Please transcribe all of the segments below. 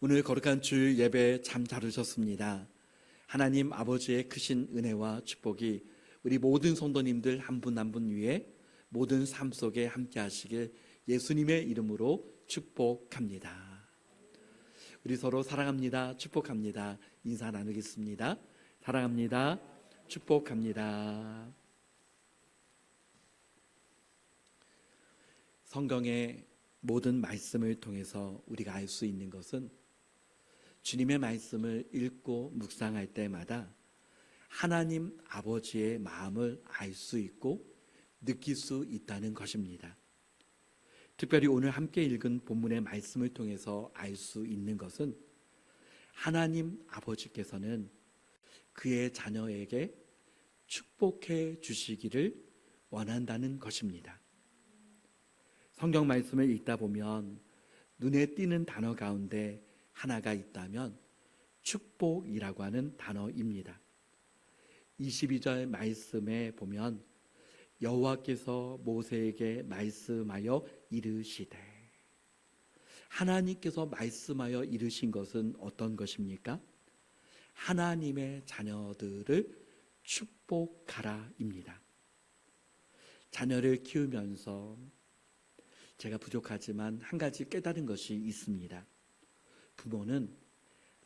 오늘 거룩한 주일 예배 참 잘 오셨습니다. 하나님 아버지의 크신 은혜와 축복이 우리 모든 성도님들 한 분 한 분 위에 모든 삶 속에 함께 하시길 예수님의 이름으로 축복합니다. 우리 서로 사랑합니다. 축복합니다. 인사 나누겠습니다. 사랑합니다. 축복합니다. 성경의 모든 말씀을 통해서 우리가 알 수 있는 것은 주님의 말씀을 읽고 묵상할 때마다 하나님 아버지의 마음을 알 수 있고 느낄 수 있다는 것입니다. 특별히 오늘 함께 읽은 본문의 말씀을 통해서 알 수 있는 것은 하나님 아버지께서는 그의 자녀에게 축복해 주시기를 원한다는 것입니다. 성경 말씀을 읽다 보면 눈에 띄는 단어 가운데 하나가 있다면 축복이라고 하는 단어입니다. 22절 말씀에 보면 여호와께서 모세에게 말씀하여 이르시되, 하나님께서 말씀하여 이르신 것은 어떤 것입니까? 하나님의 자녀들을 축복하라입니다. 자녀를 키우면서 제가 부족하지만 한 가지 깨달은 것이 있습니다. 부모는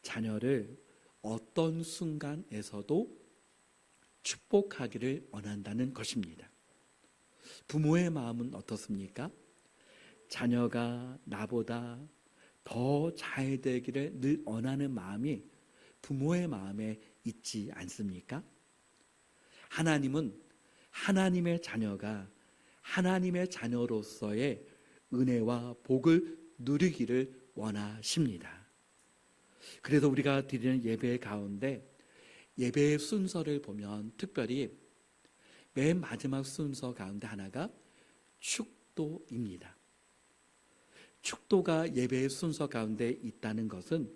자녀를 어떤 순간에서도 축복하기를 원한다는 것입니다. 부모의 마음은 어떻습니까? 자녀가 나보다 더 잘 되기를 늘 원하는 마음이 부모의 마음에 있지 않습니까? 하나님은 하나님의 자녀가 하나님의 자녀로서의 은혜와 복을 누리기를 원하십니다. 그래서 우리가 드리는 예배 가운데 예배의 순서를 보면 특별히 맨 마지막 순서 가운데 하나가 축도입니다. 축도가 예배의 순서 가운데 있다는 것은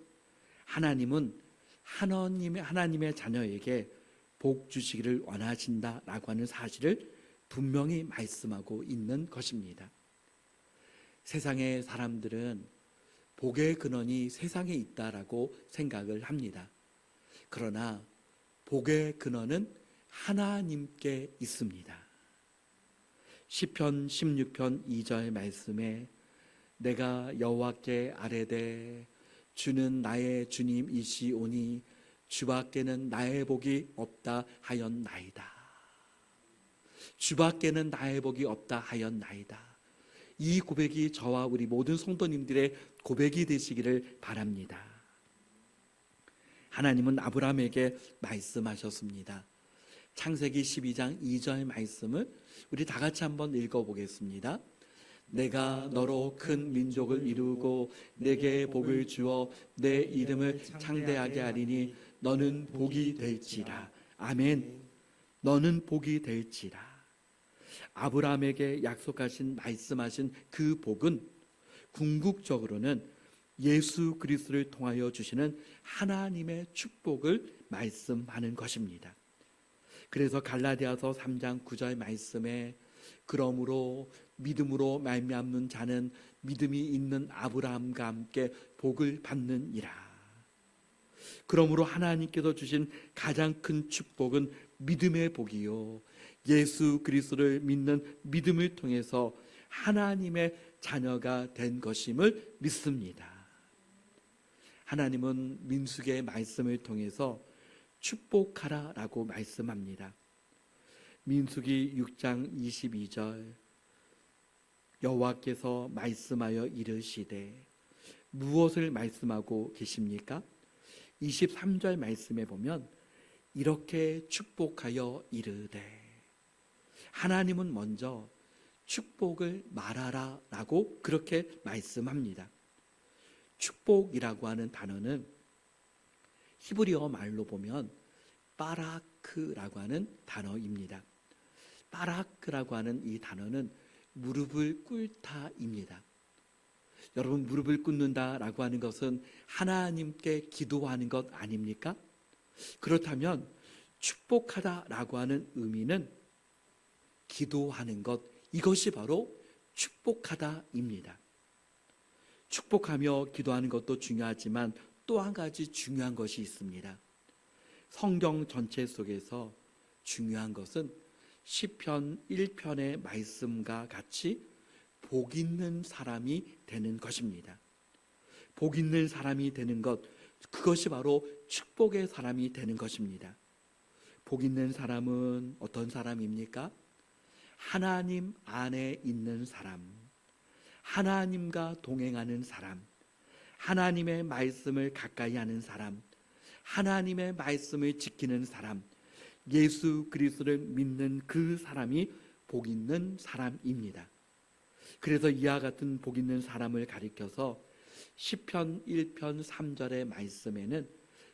하나님은 하나님의 자녀에게 복 주시기를 원하신다라고 하는 사실을 분명히 말씀하고 있는 것입니다. 세상의 사람들은 복의 근원이 세상에 있다라고 생각을 합니다. 그러나 복의 근원은 하나님께 있습니다. 시편 16편 2절 말씀에 내가 여호와께 아뢰되 주는 나의 주님이시오니 주밖에는 나의 복이 없다 하였나이다. 주밖에는 나의 복이 없다 하였나이다. 이 고백이 저와 우리 모든 성도님들의 고백이 되시기를 바랍니다. 하나님은 아브라함에게 말씀하셨습니다. 창세기 12장 2절 말씀을 우리 다 같이 한번 읽어보겠습니다. 내가 너로 큰 민족을 이루고 내게 복을 주어 내 이름을 창대하게 하리니 너는 복이 될지라. 아멘. 너는 복이 될지라. 아브라함에게 약속하신 말씀하신 그 복은 궁극적으로는 예수 그리스도를 통하여 주시는 하나님의 축복을 말씀하는 것입니다. 그래서 갈라디아서 3장 9절 말씀에 그러므로 믿음으로 말미암는 자는 믿음이 있는 아브라함과 함께 복을 받느니라. 그러므로 하나님께서 주신 가장 큰 축복은 믿음의 복이요, 예수 그리스도를 믿는 믿음을 통해서 하나님의 자녀가 된 것임을 믿습니다. 하나님은 민수기의 말씀을 통해서 축복하라라고 말씀합니다. 민수기 6장 22절 여호와께서 말씀하여 이르시되, 무엇을 말씀하고 계십니까? 23절 말씀에 보면 이렇게 축복하여 이르되, 하나님은 먼저 축복을 말하라 라고 그렇게 말씀합니다. 축복이라고 하는 단어는 히브리어 말로 보면 바라크라고 하는 단어입니다. 바라크라고 하는 이 단어는 무릎을 꿇다입니다. 여러분, 무릎을 꿇는다라고 하는 것은 하나님께 기도하는 것 아닙니까? 그렇다면 축복하다라고 하는 의미는 기도하는 것, 이것이 바로 축복하다입니다. 축복하며 기도하는 것도 중요하지만 또 한 가지 중요한 것이 있습니다. 성경 전체 속에서 중요한 것은 시편 1편의 말씀과 같이 복 있는 사람이 되는 것입니다. 복 있는 사람이 되는 것, 그것이 바로 축복의 사람이 되는 것입니다. 복 있는 사람은 어떤 사람입니까? 하나님 안에 있는 사람, 하나님과 동행하는 사람, 하나님의 말씀을 가까이 하는 사람, 하나님의 말씀을 지키는 사람, 예수 그리스도를 믿는 그 사람이 복 있는 사람입니다. 그래서 이와 같은 복 있는 사람을 가리켜서 시편 1편 3절의 말씀에는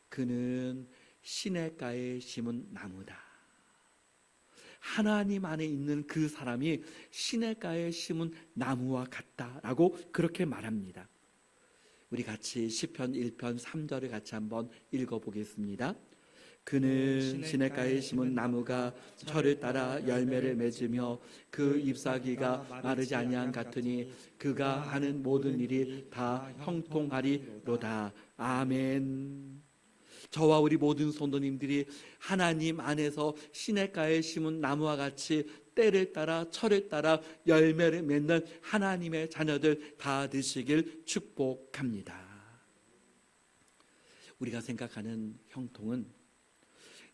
그는 시냇가에 심은 나무다. 하나님 안에 있는 그 사람이 시냇가에 심은 나무와 같다라고 그렇게 말합니다. 우리 같이 시편 1편 3절을 같이 한번 읽어보겠습니다. 그는 시냇가에 심은 나무가 철을 따라 열매를 맺으며 그 잎사귀가 마르지 아니한 같으니 그가 하는 모든 일이 다 형통하리로다. 아멘. 저와 우리 모든 성도님들이 하나님 안에서 시냇가에 심은 나무와 같이 때를 따라 철을 따라 열매를 맺는 하나님의 자녀들 다 되시길 축복합니다. 우리가 생각하는 형통은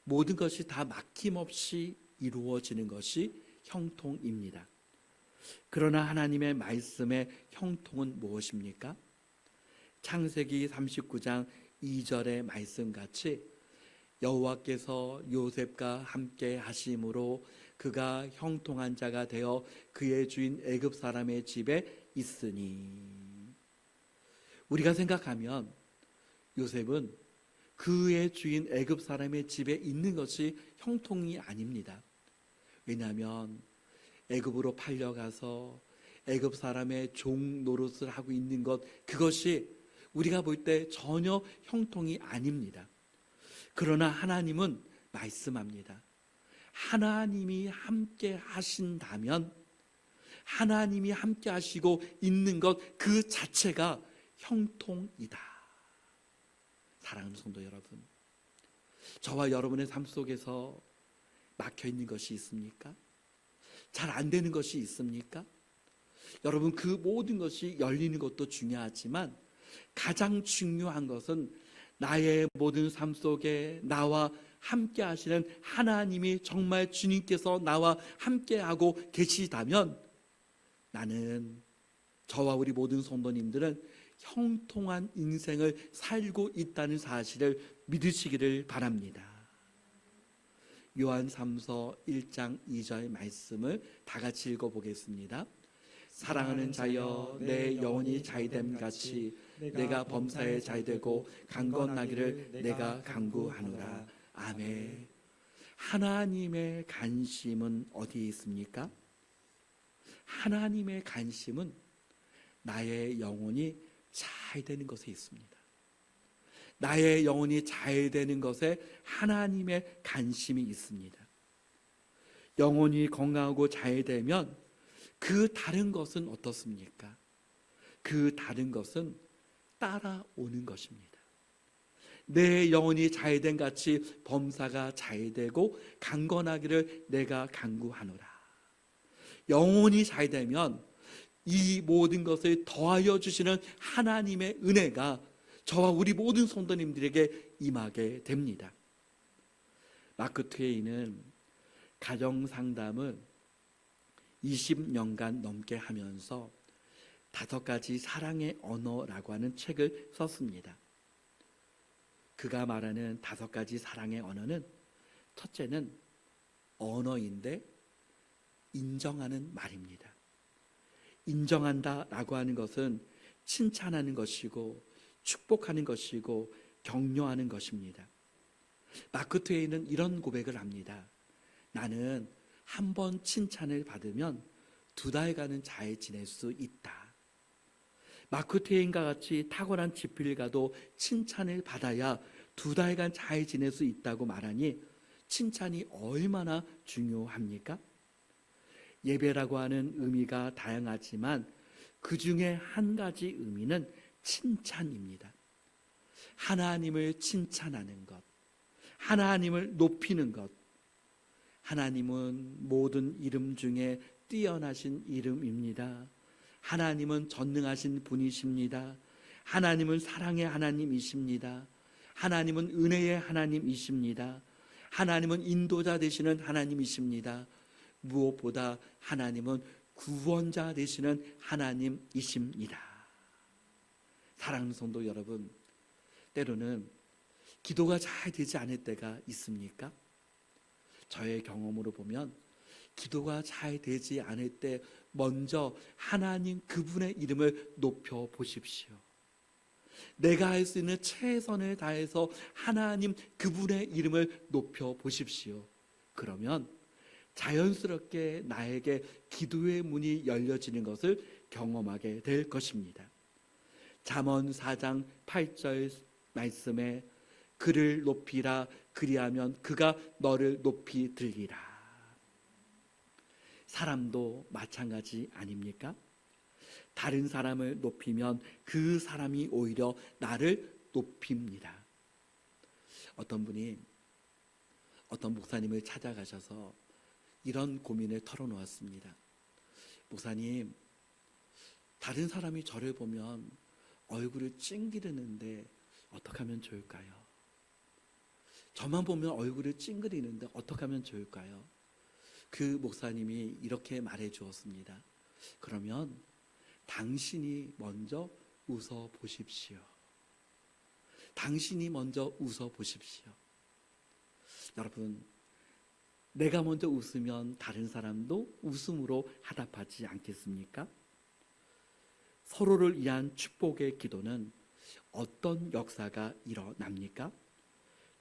모든 것이 다 막힘없이 이루어지는 것이 형통입니다. 그러나 하나님의 말씀의 형통은 무엇입니까? 창세기 39장 2절의 말씀같이 여호와께서 요셉과 함께 하심으로 그가 형통한 자가 되어 그의 주인 애굽 사람의 집에 있으니. 우리가 생각하면 요셉은 그의 주인 애굽 사람의 집에 있는 것이 형통이 아닙니다. 왜냐하면 애굽으로 팔려가서 애굽 사람의 종 노릇을 하고 있는 것, 그것이 우리가 볼 때 전혀 형통이 아닙니다. 그러나 하나님은 말씀합니다. 하나님이 함께 하신다면, 하나님이 함께 하시고 있는 것 그 자체가 형통이다. 사랑하는 성도 여러분, 저와 여러분의 삶 속에서 막혀 있는 것이 있습니까? 잘 안 되는 것이 있습니까? 여러분, 그 모든 것이 열리는 것도 중요하지만 가장 중요한 것은 나의 모든 삶 속에 나와 함께 하시는 하나님이 정말 주님께서 나와 함께하고 계시다면 나는, 저와 우리 모든 성도님들은 형통한 인생을 살고 있다는 사실을 믿으시기를 바랍니다. 요한 3서 1장 2절 말씀을 다 같이 읽어보겠습니다. 사랑하는 자여, 내 영혼이 자유됨 같이 내가 범사에 자유되고 강건하기를 내가 간구하노라. 아멘. 하나님의 관심은 어디에 있습니까? 하나님의 관심은 나의 영혼이 자유되는 것에 있습니다. 나의 영혼이 자유되는 것에 하나님의 관심이 있습니다. 영혼이 건강하고 자유되면 그 다른 것은 어떻습니까? 그 다른 것은 따라오는 것입니다. 내 영혼이 자유된 같이 범사가 자유되고 강건하기를 내가 간구하노라. 영혼이 자유되면 이 모든 것을 더하여 주시는 하나님의 은혜가 저와 우리 모든 성도님들에게 임하게 됩니다. 마크 트웨이는 가정상담을 20년간 넘게 하면서 5가지 사랑의 언어라고 하는 책을 썼습니다. 그가 말하는 5가지 사랑의 언어는, 첫째는 언어인데 인정하는 말입니다. 인정한다라고 하는 것은 칭찬하는 것이고 축복하는 것이고 격려하는 것입니다. 마크 트웨이는 이런 고백을 합니다. 나는 한 번 칭찬을 받으면 2달간은 잘 지낼 수 있다. 마크 트웨이인과 같이 탁월한 지필가도 칭찬을 받아야 2달간 잘 지낼 수 있다고 말하니 칭찬이 얼마나 중요합니까? 예배라고 하는 의미가 다양하지만 그 중에 한 가지 의미는 칭찬입니다. 하나님을 칭찬하는 것, 하나님을 높이는 것. 하나님은 모든 이름 중에 뛰어나신 이름입니다. 하나님은 전능하신 분이십니다. 하나님은 사랑의 하나님이십니다. 하나님은 은혜의 하나님이십니다. 하나님은 인도자 되시는 하나님이십니다. 무엇보다 하나님은 구원자 되시는 하나님이십니다. 사랑하는 성도 여러분, 때로는 기도가 잘 되지 않을 때가 있습니까? 저의 경험으로 보면 기도가 잘 되지 않을 때 먼저 하나님 그분의 이름을 높여 보십시오. 내가 할 수 있는 최선을 다해서 하나님 그분의 이름을 높여 보십시오. 그러면 자연스럽게 나에게 기도의 문이 열려지는 것을 경험하게 될 것입니다. 잠언 4장 8절 말씀에 그를 높이라, 그리하면 그가 너를 높이 들리라. 사람도 마찬가지 아닙니까? 다른 사람을 높이면 그 사람이 오히려 나를 높입니다. 어떤 분이 어떤 목사님을 찾아가셔서 이런 고민을 털어놓았습니다. 목사님, 다른 사람이 저를 보면 얼굴을 찡기르는데 어떻게 하면 좋을까요? 저만 보면 얼굴을 찡그리는데 어떻게 하면 좋을까요? 그 목사님이 이렇게 말해 주었습니다. 그러면 당신이 먼저 웃어 보십시오. 당신이 먼저 웃어 보십시오. 여러분, 내가 먼저 웃으면 다른 사람도 웃음으로 화답하지 않겠습니까? 서로를 위한 축복의 기도는 어떤 역사가 일어납니까?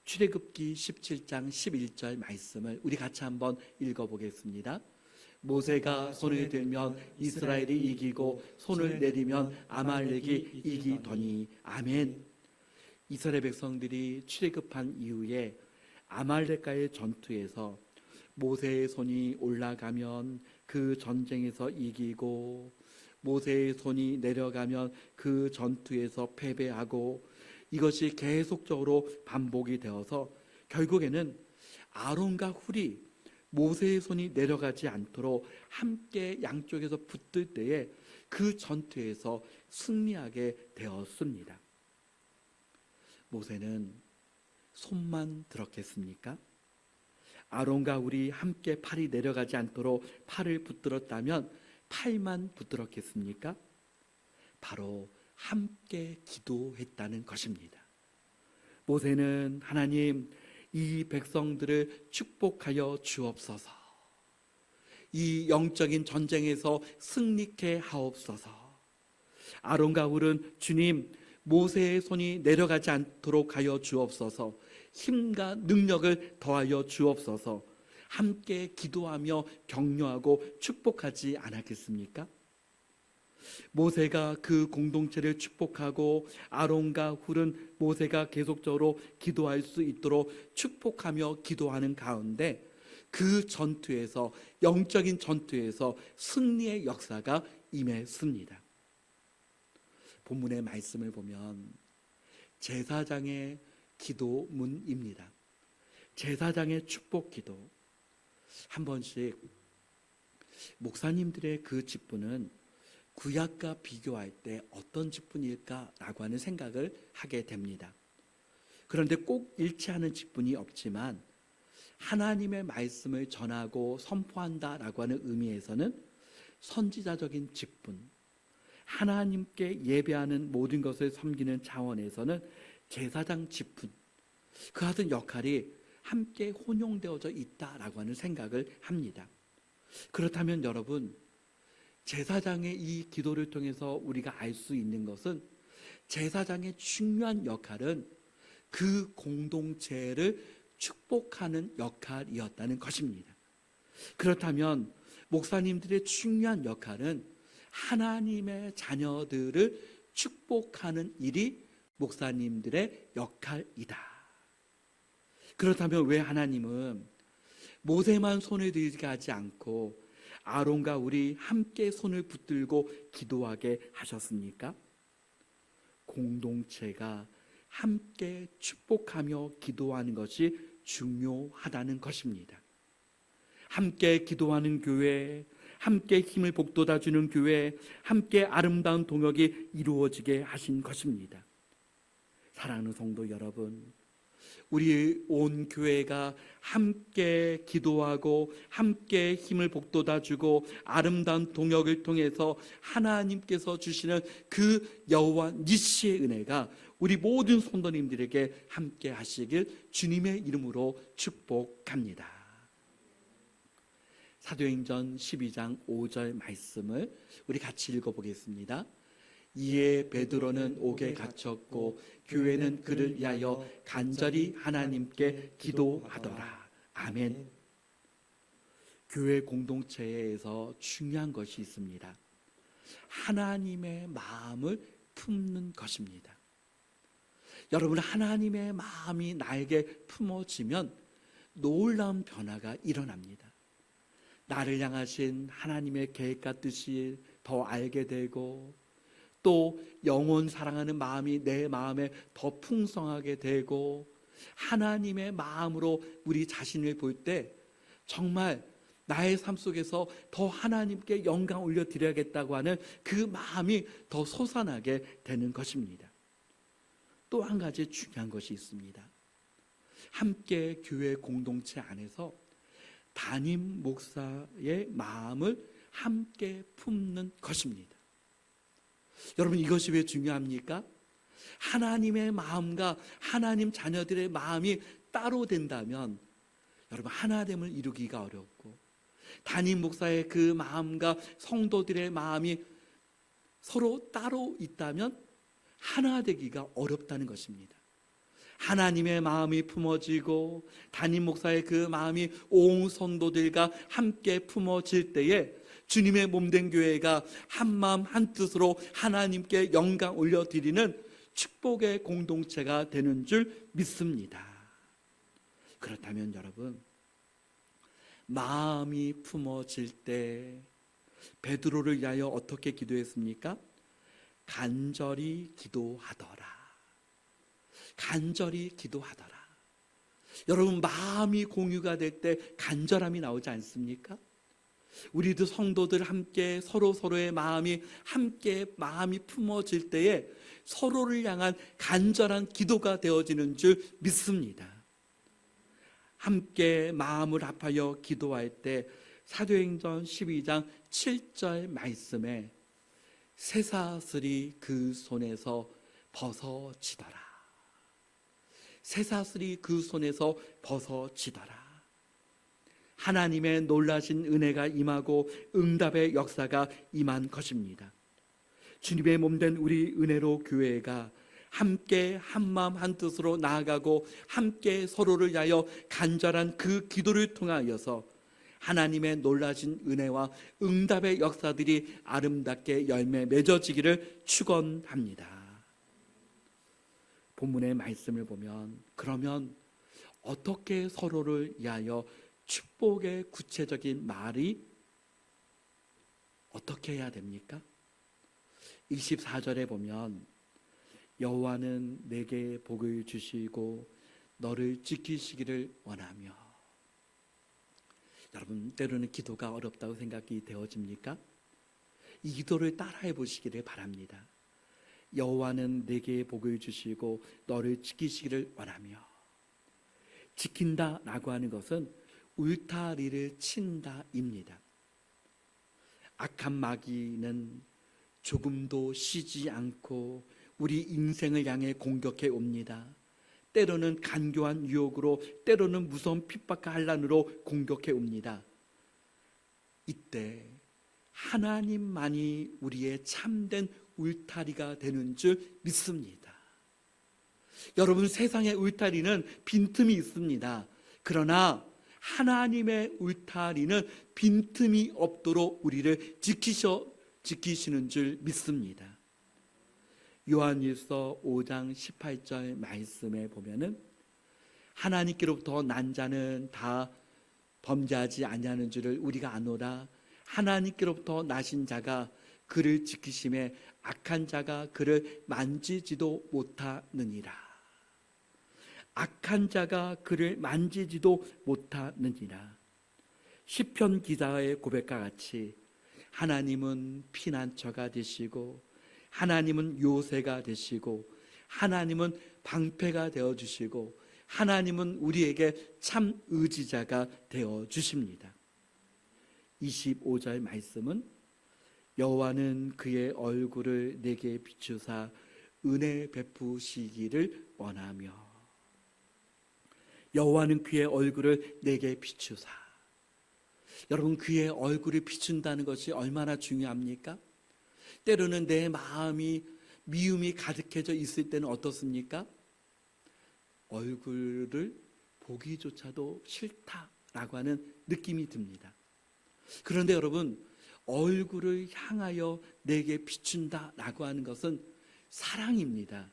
출애굽기 17장 11절 말씀을 우리 같이 한번 읽어보겠습니다. 모세가 손을 들면 이스라엘이 이기고 손을 내리면 아말렉이 이기더니. 아멘. 이스라엘 백성들이 출애굽한 이후에 아말렉과의 전투에서 모세의 손이 올라가면 그 전쟁에서 이기고, 모세의 손이 내려가면 그 전투에서 패배하고, 이것이 계속적으로 반복이 되어서 결국에는 아론과 훌이 모세의 손이 내려가지 않도록 함께 양쪽에서 붙들 때에 그 전투에서 승리하게 되었습니다. 모세는 손만 들었겠습니까? 아론과 훌이 함께 팔이 내려가지 않도록 팔을 붙들었다면 팔만 붙들었겠습니까? 바로 함께 기도했다는 것입니다. 모세는 하나님, 이 백성들을 축복하여 주옵소서, 이 영적인 전쟁에서 승리케 하옵소서. 아론과 훌은 주님, 모세의 손이 내려가지 않도록 하여 주옵소서, 힘과 능력을 더하여 주옵소서, 함께 기도하며 격려하고 축복하지 않았겠습니까? 모세가 그 공동체를 축복하고 아론과 훌은 모세가 계속적으로 기도할 수 있도록 축복하며 기도하는 가운데 그 전투에서, 영적인 전투에서 승리의 역사가 임했습니다. 본문의 말씀을 보면 제사장의 기도문입니다. 제사장의 축복 기도. 한 번씩 목사님들의 그 직분은 구약과 비교할 때 어떤 직분일까라고 하는 생각을 하게 됩니다. 그런데 꼭 일치하는 직분이 없지만 하나님의 말씀을 전하고 선포한다라고 하는 의미에서는 선지자적인 직분, 하나님께 예배하는 모든 것을 섬기는 차원에서는 제사장 직분, 그 같은 역할이 함께 혼용되어져 있다라고 하는 생각을 합니다. 그렇다면 여러분, 제사장의 이 기도를 통해서 우리가 알 수 있는 것은 제사장의 중요한 역할은 그 공동체를 축복하는 역할이었다는 것입니다. 그렇다면 목사님들의 중요한 역할은 하나님의 자녀들을 축복하는 일이 목사님들의 역할이다. 그렇다면 왜 하나님은 모세만 손을 들게 하지 않고 아론과 우리 함께 손을 붙들고 기도하게 하셨습니까? 공동체가 함께 축복하며 기도하는 것이 중요하다는 것입니다. 함께 기도하는 교회, 함께 힘을 북돋아주는 교회, 함께 아름다운 동역이 이루어지게 하신 것입니다. 사랑하는 성도 여러분, 우리 온 교회가 함께 기도하고 함께 힘을 북돋아주고 아름다운 동역을 통해서 하나님께서 주시는 그 여호와 니시의 은혜가 우리 모든 성도님들에게 함께 하시길 주님의 이름으로 축복합니다. 사도행전 12장 5절 말씀을 우리 같이 읽어보겠습니다. 이에 베드로는 옥에 갇혔고 교회는 그를 위하여 간절히 하나님께 기도하더라. 아멘. 교회 공동체에서 중요한 것이 있습니다. 하나님의 마음을 품는 것입니다. 여러분, 하나님의 마음이 나에게 품어지면 놀라운 변화가 일어납니다. 나를 향하신 하나님의 계획과 뜻이 더 알게 되고, 또 영원 사랑하는 마음이 내 마음에 더 풍성하게 되고, 하나님의 마음으로 우리 자신을 볼 때 정말 나의 삶 속에서 더 하나님께 영광 올려드려야겠다고 하는 그 마음이 더 솟아나게 되는 것입니다. 또 한 가지 중요한 것이 있습니다. 함께 교회 공동체 안에서 담임 목사의 마음을 함께 품는 것입니다. 여러분, 이것이 왜 중요합니까? 하나님의 마음과 하나님 자녀들의 마음이 따로 된다면 여러분, 하나됨을 이루기가 어렵고, 담임 목사의 그 마음과 성도들의 마음이 서로 따로 있다면 하나 되기가 어렵다는 것입니다. 하나님의 마음이 품어지고 담임 목사의 그 마음이 온 성도들과 함께 품어질 때에 주님의 몸된 교회가 한마음 한뜻으로 하나님께 영광 올려드리는 축복의 공동체가 되는 줄 믿습니다. 그렇다면 여러분, 마음이 품어질 때 베드로를 위하여 어떻게 기도했습니까? 간절히 기도하더라. 간절히 기도하더라. 여러분, 마음이 공유가 될 때 간절함이 나오지 않습니까? 우리도 성도들 함께 서로의 마음이 함께 마음이 품어질 때에 서로를 향한 간절한 기도가 되어지는 줄 믿습니다. 함께 마음을 합하여 기도할 때 사도행전 12장 7절 말씀에 쇠사슬이 그 손에서 벗어지더라. 쇠사슬이 그 손에서 벗어지더라. 하나님의 놀라신 은혜가 임하고 응답의 역사가 임한 것입니다. 주님의 몸된 우리 은혜로 교회가 함께 한마음 한뜻으로 나아가고 함께 서로를 위하여 간절한 그 기도를 통하여서 하나님의 놀라신 은혜와 응답의 역사들이 아름답게 열매 맺어지기를 축원합니다. 본문의 말씀을 보면, 그러면 어떻게 서로를 위하여 축복의 구체적인 말이 어떻게 해야 됩니까? 24절에 보면 여호와는 내게 복을 주시고 너를 지키시기를 원하며. 여러분, 때로는 기도가 어렵다고 생각이 되어집니까? 이 기도를 따라해 보시기를 바랍니다. 여호와는 내게 복을 주시고 너를 지키시기를 원하며. 지킨다라고 하는 것은 울타리를 친다입니다. 악한 마귀는 조금도 쉬지 않고 우리 인생을 향해 공격해 옵니다. 때로는 간교한 유혹으로, 때로는 무서운 핍박과 환난으로 공격해 옵니다. 이때 하나님만이 우리의 참된 울타리가 되는 줄 믿습니다. 여러분, 세상의 울타리는 빈틈이 있습니다. 그러나 하나님의 울타리는 빈틈이 없도록 우리를 지키시는 줄 믿습니다. 요한일서 5장 18절 말씀에 보면은 하나님께로부터 난 자는 다 범죄하지 아니하는 줄을 우리가 아노라. 하나님께로부터 나신 자가 그를 지키심에 악한 자가 그를 만지지도 못하느니라. 악한 자가 그를 만지지도 못하느니라. 시편 기자의 고백과 같이 하나님은 피난처가 되시고 하나님은 요새가 되시고 하나님은 방패가 되어주시고 하나님은 우리에게 참 의지자가 되어주십니다. 25절 말씀은 여호와는 그의 얼굴을 내게 비추사 은혜 베푸시기를 원하며, 여호와는 그의 얼굴을 내게 비추사. 여러분, 그의 얼굴을 비춘다는 것이 얼마나 중요합니까? 때로는 내 마음이 미움이 가득해져 있을 때는 어떻습니까? 얼굴을 보기조차도 싫다라고 하는 느낌이 듭니다. 그런데 여러분, 얼굴을 향하여 내게 비춘다라고 하는 것은 사랑입니다.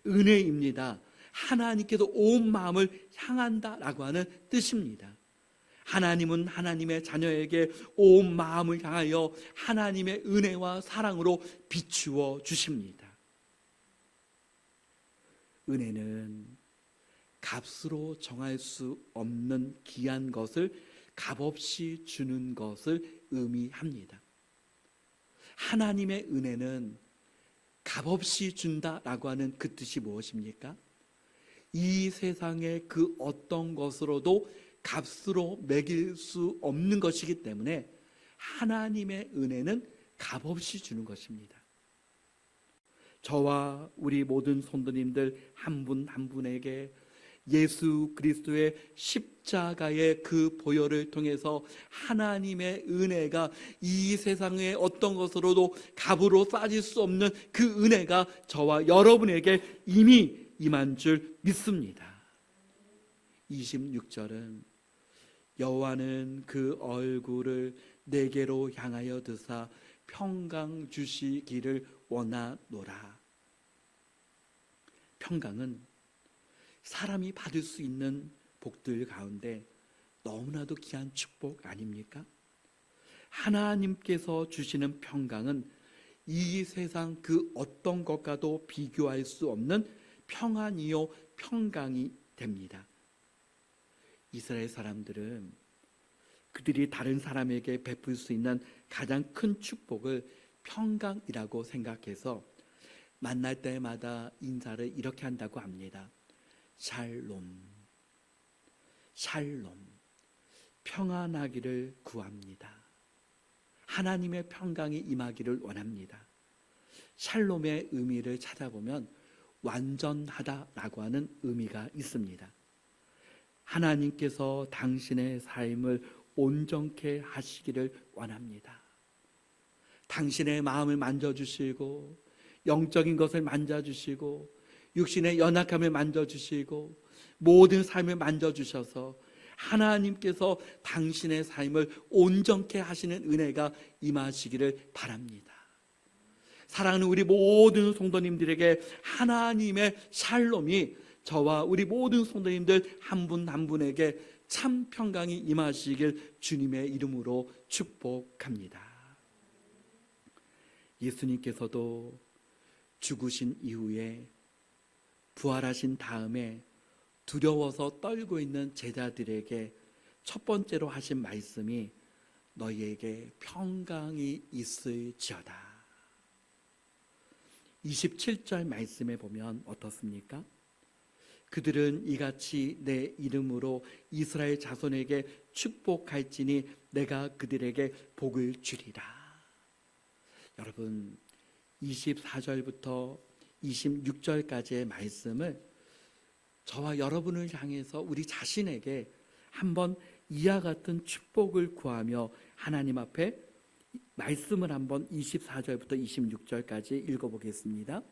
은혜입니다. 하나님께서 온 마음을 향한다라고 하는 뜻입니다. 하나님은 하나님의 자녀에게 온 마음을 향하여 하나님의 은혜와 사랑으로 비추어 주십니다. 은혜는 값으로 정할 수 없는 귀한 것을 값없이 주는 것을 의미합니다. 하나님의 은혜는 값없이 준다라고 하는 그 뜻이 무엇입니까? 이 세상의 그 어떤 것으로도 값으로 매길 수 없는 것이기 때문에 하나님의 은혜는 값없이 주는 것입니다. 저와 우리 모든 성도님들 한 분 한 분에게 예수 그리스도의 십자가의 그 보혈을 통해서 하나님의 은혜가 이 세상의 어떤 것으로도 값으로 싸질 수 없는 그 은혜가 저와 여러분에게 이미 임한 줄 믿습니다. 26절은 여호와는 그 얼굴을 내게로 향하여 드사 평강 주시기를 원하노라. 평강은 사람이 받을 수 있는 복들 가운데 너무나도 귀한 축복 아닙니까? 하나님께서 주시는 평강은 이 세상 그 어떤 것과도 비교할 수 없는 평안이요 평강이 됩니다. 이스라엘 사람들은 그들이 다른 사람에게 베풀 수 있는 가장 큰 축복을 평강이라고 생각해서 만날 때마다 인사를 이렇게 한다고 합니다. 샬롬, 샬롬, 평안하기를 구합니다. 하나님의 평강이 임하기를 원합니다. 샬롬의 의미를 찾아보면 완전하다라고 하는 의미가 있습니다. 하나님께서 당신의 삶을 온전케 하시기를 원합니다. 당신의 마음을 만져주시고 영적인 것을 만져주시고 육신의 연약함을 만져주시고 모든 삶을 만져주셔서 하나님께서 당신의 삶을 온전케 하시는 은혜가 임하시기를 바랍니다. 사랑하는 우리 모든 성도님들에게 하나님의 샬롬이 저와 우리 모든 성도님들 한 분 한 분에게 참 평강이 임하시길 주님의 이름으로 축복합니다. 예수님께서도 죽으신 이후에 부활하신 다음에 두려워서 떨고 있는 제자들에게 첫 번째로 하신 말씀이 너희에게 평강이 있을지어다. 27절 말씀에 보면 어떻습니까? 그들은 이같이 내 이름으로 이스라엘 자손에게 축복할지니 내가 그들에게 복을 주리라. 여러분, 24절부터 26절까지의 말씀을 저와 여러분을 향해서 우리 자신에게 한번 이와 같은 축복을 구하며 하나님 앞에 말씀을 한번 24절부터 26절까지 읽어보겠습니다.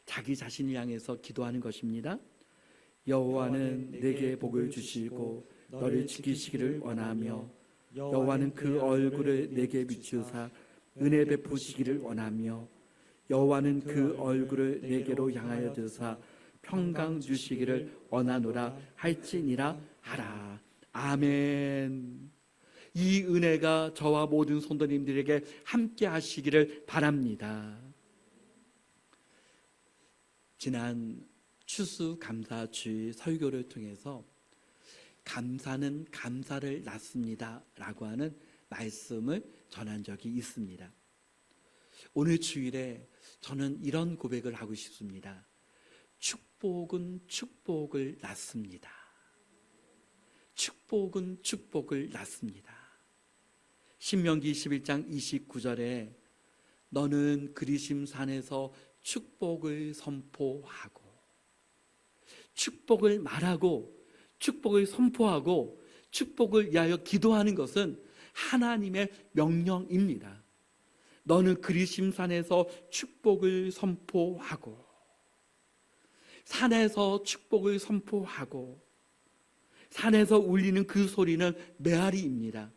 자기 자신을 향해서 기도하는 것입니다. 여호와는 내게 복을 주시고 너를 지키시기를 원하며 여호와는 그 얼굴을 내게 비추사 은혜 베푸시기를 원하며 여호와는 그 얼굴을 내게로 향하여 드사 평강 주시기를 원하노라 할지니라 하라. 아멘. 이 은혜가 저와 모든 성도님들에게 함께 하시기를 바랍니다. 지난 추수감사주의 설교를 통해서 감사는 감사를 낳습니다 라고 하는 말씀을 전한 적이 있습니다. 오늘 주일에 저는 이런 고백을 하고 싶습니다. 축복은 축복을 낳습니다. 축복은 축복을 낳습니다. 신명기 21장 29절에 너는 그리심 산에서 축복을 선포하고, 축복을 말하고 축복을 선포하고 축복을 위하여 기도하는 것은 하나님의 명령입니다. 너는 그리심 산에서 축복을 선포하고, 산에서 축복을 선포하고, 산에서 울리는 그 소리는 메아리입니다.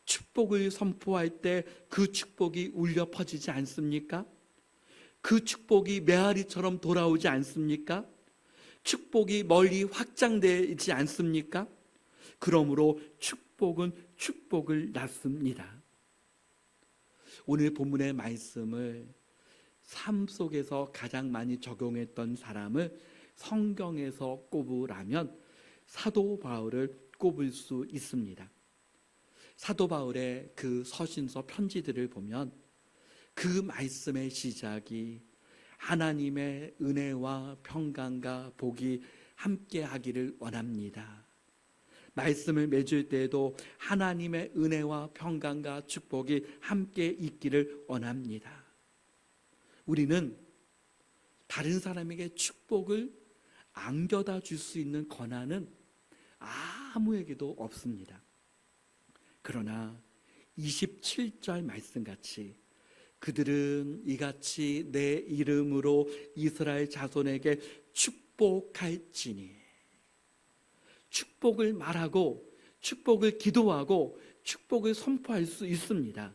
축복을 선포할 때 그 축복이 울려 퍼지지 않습니까? 그 축복이 메아리처럼 돌아오지 않습니까? 축복이 멀리 확장되지 않습니까? 그러므로 축복은 축복을 낳습니다. 오늘 본문의 말씀을 삶 속에서 가장 많이 적용했던 사람을 성경에서 꼽으라면 사도 바울을 꼽을 수 있습니다. 사도 바울의 그 서신서 편지들을 보면 그 말씀의 시작이 하나님의 은혜와 평강과 복이 함께 하기를 원합니다. 말씀을 맺을 때에도 하나님의 은혜와 평강과 축복이 함께 있기를 원합니다. 우리는 다른 사람에게 축복을 안겨다 줄 수 있는 권한은 아무에게도 없습니다. 그러나 27절 말씀같이 그들은 이같이 내 이름으로 이스라엘 자손에게 축복할지니, 축복을 말하고 축복을 기도하고 축복을 선포할 수 있습니다.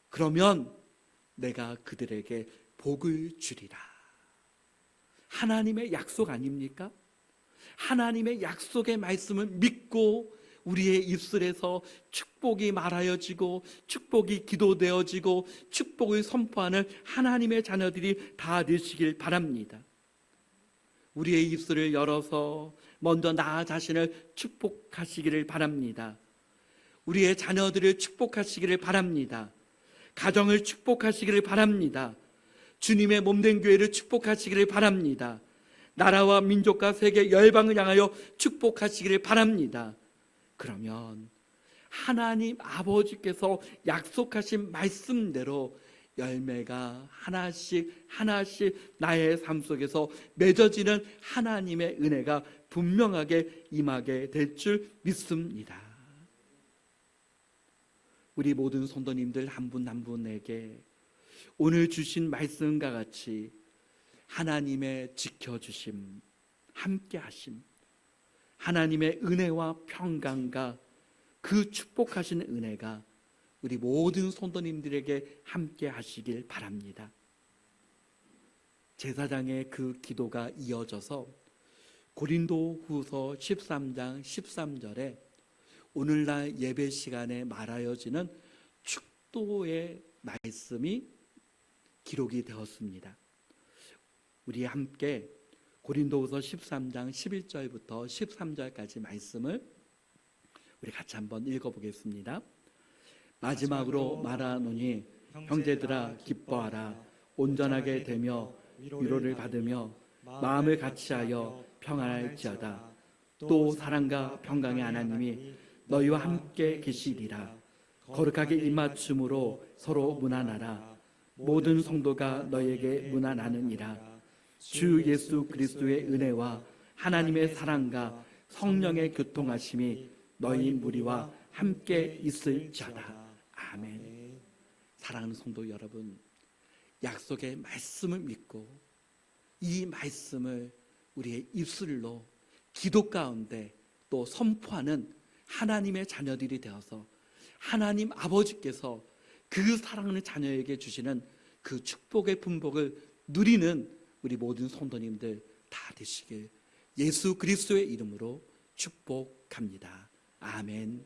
그러면 내가 그들에게 복을 주리라. 하나님의 약속 아닙니까? 하나님의 약속의 말씀을 믿고 우리의 입술에서 축복이 말하여지고 축복이 기도되어지고 축복을 선포하는 하나님의 자녀들이 다 되시길 바랍니다. 우리의 입술을 열어서 먼저 나 자신을 축복하시기를 바랍니다. 우리의 자녀들을 축복하시기를 바랍니다. 가정을 축복하시기를 바랍니다. 주님의 몸된 교회를 축복하시기를 바랍니다. 나라와 민족과 세계 열방을 향하여 축복하시기를 바랍니다. 그러면 하나님 아버지께서 약속하신 말씀대로 열매가 하나씩 하나씩 나의 삶 속에서 맺어지는 하나님의 은혜가 분명하게 임하게 될 줄 믿습니다. 우리 모든 성도님들 한 분 한 분에게 오늘 주신 말씀과 같이 하나님의 지켜주심, 함께하심, 하나님의 은혜와 평강과 그 축복하시는 은혜가 우리 모든 성도님들에게 함께 하시길 바랍니다. 제사장의 그 기도가 이어져서 고린도후서 13장 13절에 오늘날 예배 시간에 말하여지는 축도의 말씀이 기록이 되었습니다. 우리 함께 고린도후서 13장 11절부터 13절까지 말씀을 우리 같이 한번 읽어보겠습니다. 마지막으로 말하노니 형제들아 기뻐하라. 온전하게 되며 위로를 받으며 마음을 같이하여 평안할지어다. 또 사랑과 평강의 하나님이 너희와 함께 계시리라. 거룩하게 입맞춤으로 서로 문안하라. 모든 성도가 너희에게 문안하느니라. 주 예수 그리스도의 은혜와 하나님의 사랑과 성령의 교통하심이 너희 무리와 함께 있을지어다. 아멘. 사랑하는 성도 여러분, 약속의 말씀을 믿고 이 말씀을 우리의 입술로 기도 가운데 또 선포하는 하나님의 자녀들이 되어서 하나님 아버지께서 그 사랑하는 자녀에게 주시는 그 축복의 분복을 누리는 우리 모든 성도님들 다 되시길 예수 그리스도의 이름으로 축복합니다. 아멘.